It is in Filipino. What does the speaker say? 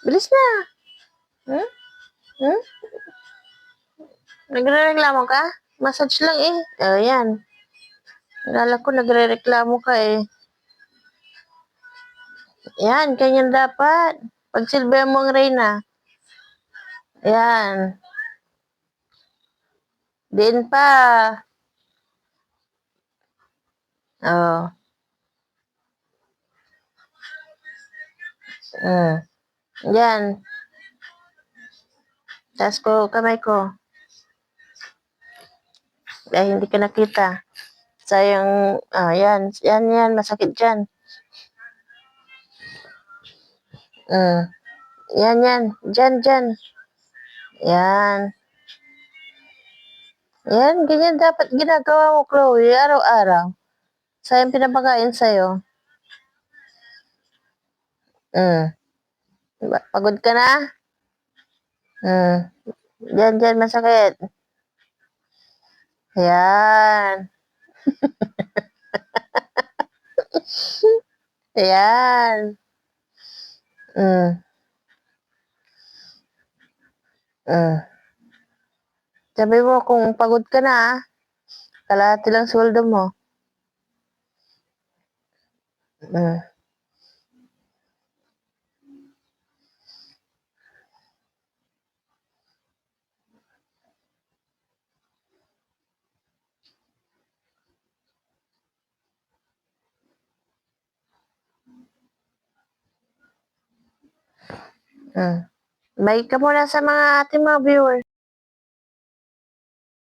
Bilis na. Hmm? Hmm? Nagrereklamo ka? Massage lang eh. Oh, yan. Akala ko nagrereklamo ka eh. Yan, ganyan dapat. Pagsilbihan mo ang Reyna. Yan. Din pa. Oh. Yan. Taas ko, kamay ko. Dahil hindi ka nakita. Sayang, yan. Yan. Masakit dyan. Yan. Dyan. Yan. Yan, ganyan dapat ginagawa mo, Chloe, araw-araw. Sayang pinapakain sa'yo. Pagod ka na? Dyan, masakit. Yan. Yan. Sabi mo, kung pagod ka na, kalahati lang sweldo mo. Bye ka muna sa mga ating mga viewers.